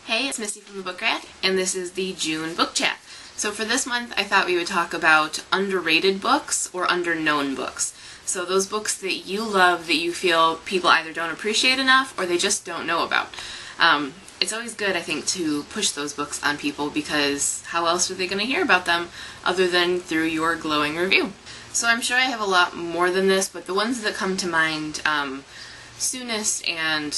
Hey, it's Misty from the Book Rat, and this is the June book chat. So for this month, I thought we would talk about underrated books or underknown books. So those books that you love that you feel people either don't appreciate enough or they just don't know about. It's always good, I think, to push those books on people because how else are they going to hear about them other than through your glowing review? So I'm sure I have a lot more than this, but the ones that come to mind soonest and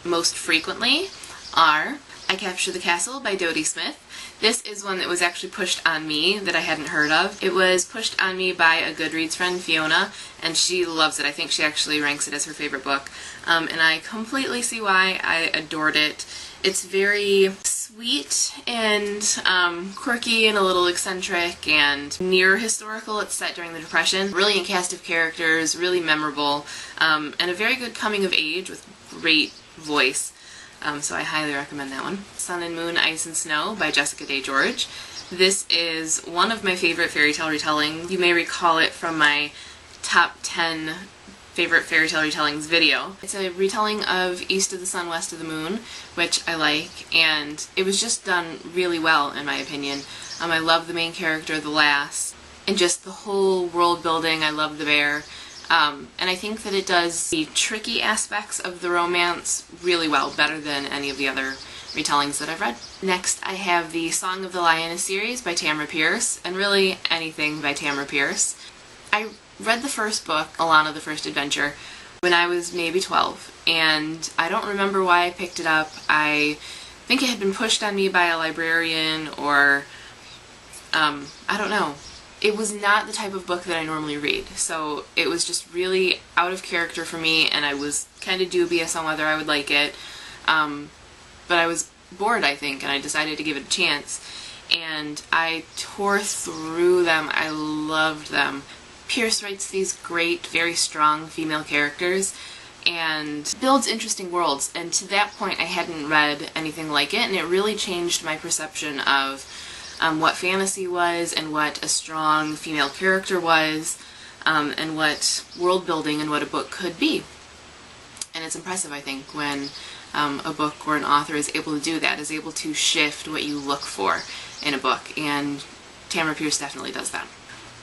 most frequently are I Capture the Castle by Dodie Smith. This is one that was actually pushed on me that I hadn't heard of. It was pushed on me by a Goodreads friend, Fiona, and she loves it. I think she actually ranks it as her favorite book. And I completely see why. I adored it. It's very sweet and quirky and a little eccentric and near historical. It's set during the Depression. Brilliant cast of characters, really memorable, and a very good coming of age with great voice. So I highly recommend that one. Sun and Moon, Ice and Snow by Jessica Day George. This is one of my favorite fairy tale retellings. You may recall it from my top 10 favorite fairy tale retellings video. It's a retelling of East of the Sun, West of the Moon, which I like, and it was just done really well in my opinion. I love the main character, the lass, and just the whole world building. I love the bear. And I think that it does the tricky aspects of the romance really well, better than any of the other retellings that I've read. Next, I have the Song of the Lioness series by Tamara Pierce, and really anything by Tamara Pierce. I read the first book, Alanna, the First Adventure, when I was maybe 12, and I don't remember why I picked it up. I think it had been pushed on me by a librarian, or I don't know. It was not the type of book that I normally read, so it was just really out of character for me, and I was kind of dubious on whether I would like it, but I was bored, I think, and I decided to give it a chance, and I tore through them. I loved them. Pierce writes these great, very strong female characters, and builds interesting worlds, and to that point I hadn't read anything like it, and it really changed my perception of what fantasy was, and what a strong female character was, and what world building and what a book could be. And it's impressive, I think, when a book or an author is able to do that, is able to shift what you look for in a book, and Tamara Pierce definitely does that.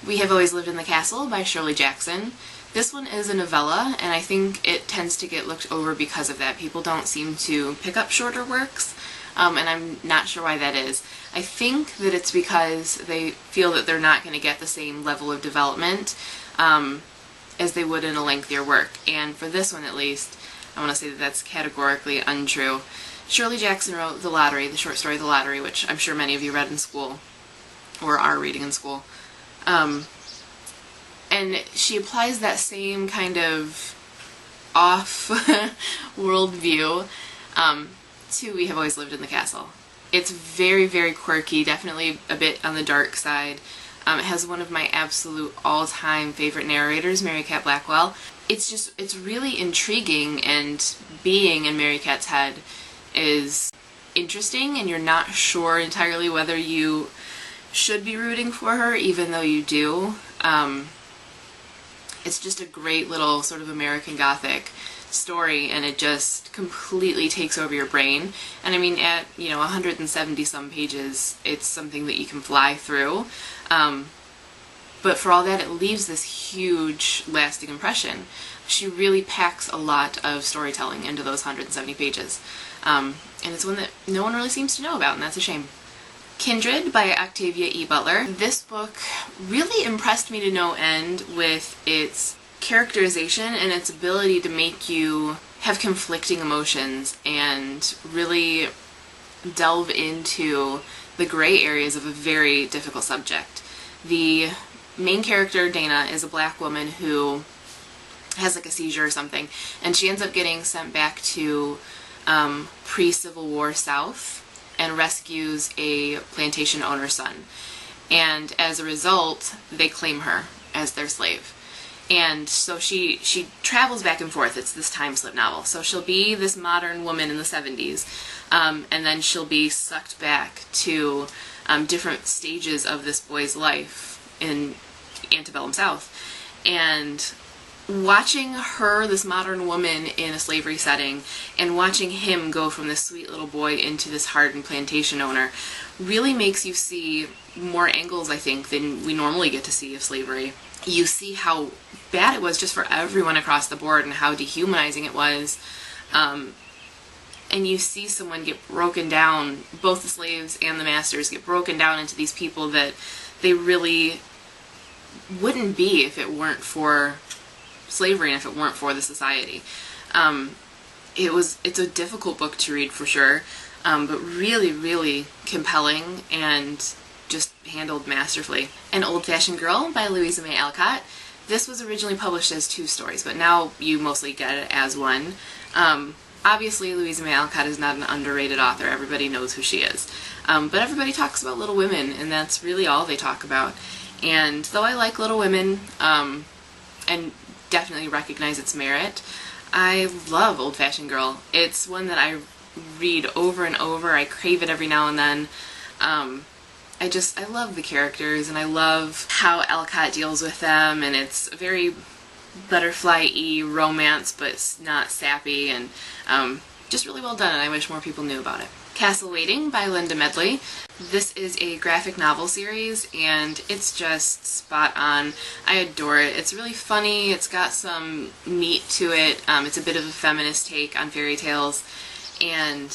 We Have Always Lived in the Castle by Shirley Jackson. This one is a novella, and I think it tends to get looked over because of that. People don't seem to pick up shorter works, and I'm not sure why that is. I think that it's because they feel that they're not going to get the same level of development as they would in a lengthier work. And for this one, at least, I want to say that that's categorically untrue. Shirley Jackson wrote The Lottery, the short story The Lottery, which I'm sure many of you read in school, or are reading in school. And she applies that same kind of off worldview to We Have Always Lived in the Castle. It's very, very quirky, definitely a bit on the dark side. It has one of my absolute all-time favorite narrators, Mary Cat Blackwell. It's really intriguing, and being in Mary Cat's head is interesting, and you're not sure entirely whether you should be rooting for her, even though you do. It's just a great little sort of American Gothic story, and it just completely takes over your brain. And I mean, at 170 some pages, it's something that you can fly through, but for all that, it leaves this huge lasting impression. She really packs a lot of storytelling into those 170 pages, and it's one that no one really seems to know about, and that's a shame. Kindred by Octavia E. Butler. This book really impressed me to no end with its characterization and its ability to make you have conflicting emotions and really delve into the gray areas of a very difficult subject. The main character, Dana, is a black woman who has like a seizure or something, and she ends up getting sent back to pre-Civil War South and rescues a plantation owner's son. And as a result, they claim her as their slave. And so she travels back and forth. It's this time slip novel. So she'll be this modern woman in the 70s, and then she'll be sucked back to different stages of this boy's life in antebellum South. And watching her, this modern woman in a slavery setting, and watching him go from this sweet little boy into this hardened plantation owner really makes you see more angles, I think, than we normally get to see of slavery. You see how bad it was just for everyone across the board and how dehumanizing it was. And you see someone get broken down, both the slaves and the masters get broken down into these people that they really wouldn't be if it weren't for slavery and if it weren't for the society. It's a difficult book to read for sure, but really, really compelling and just handled masterfully. An Old-Fashioned Girl by Louisa May Alcott. This was originally published as 2 stories, but now you mostly get it as one. Obviously, Louisa May Alcott is not an underrated author. Everybody knows who she is. But everybody talks about Little Women, and that's really all they talk about. And though I like Little Women, and definitely recognize its merit, I love Old-Fashioned Girl. It's one that I read over and over. I crave it every now and then. I love the characters, and I love how Alcott deals with them, and it's a very butterfly-y romance, but it's not sappy, and just really well done, and I wish more people knew about it. Castle Waiting by Linda Medley. This is a graphic novel series, and it's just spot on. I adore it. It's really funny. It's got some meat to it. It's a bit of a feminist take on fairy tales, and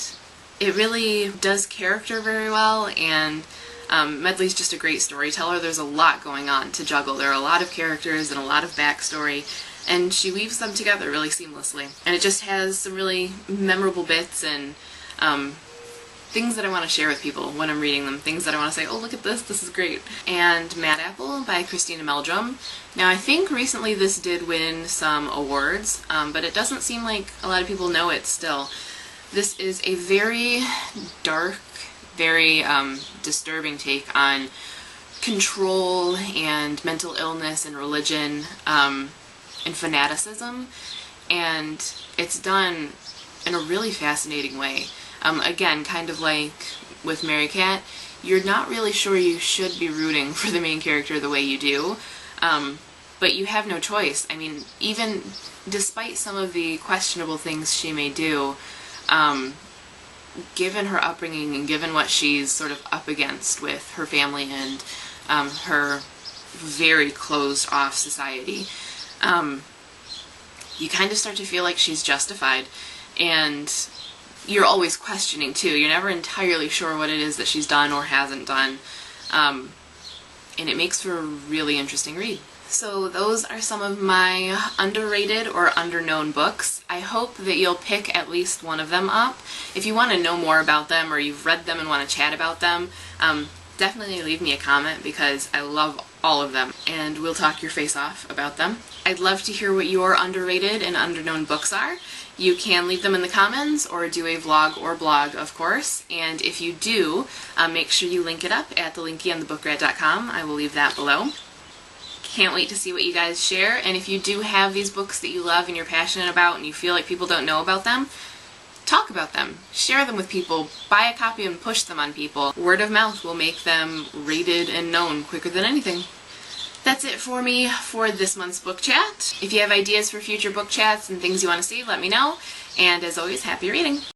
it really does character very well, and Medley's just a great storyteller. There's a lot going on to juggle. There are a lot of characters and a lot of backstory, and she weaves them together really seamlessly. And it just has some really memorable bits and things that I want to share with people when I'm reading them. Things that I want to say, oh, look at this is great. And Madapple by Christina Meldrum. Now, I think recently this did win some awards, but it doesn't seem like a lot of people know it still. This is a very dark, very disturbing take on control and mental illness and religion and fanaticism, and it's done in a really fascinating way. Again, kind of like with Mary Cat, you're not really sure you should be rooting for the main character the way you do, but you have no choice. I mean, even despite some of the questionable things she may do, given her upbringing and given what she's sort of up against with her family and her very closed-off society, you kind of start to feel like she's justified, and you're always questioning too. You're never entirely sure what it is that she's done or hasn't done, and it makes for a really interesting read. So those are some of my underrated or underknown books. I hope that you'll pick at least one of them up. If you want to know more about them or you've read them and want to chat about them, definitely leave me a comment because I love all of them and we'll talk your face off about them. I'd love to hear what your underrated and underknown books are. You can leave them in the comments or do a vlog or blog, of course, and if you do, make sure you link it up at the linky on thebookrat.com. I will leave that below. Can't wait to see what you guys share, and if you do have these books that you love and you're passionate about and you feel like people don't know about them, talk about them. Share them with people. Buy a copy and push them on people. Word of mouth will make them rated and known quicker than anything. That's it for me for this month's book chat. If you have ideas for future book chats and things you want to see, let me know. And as always, happy reading!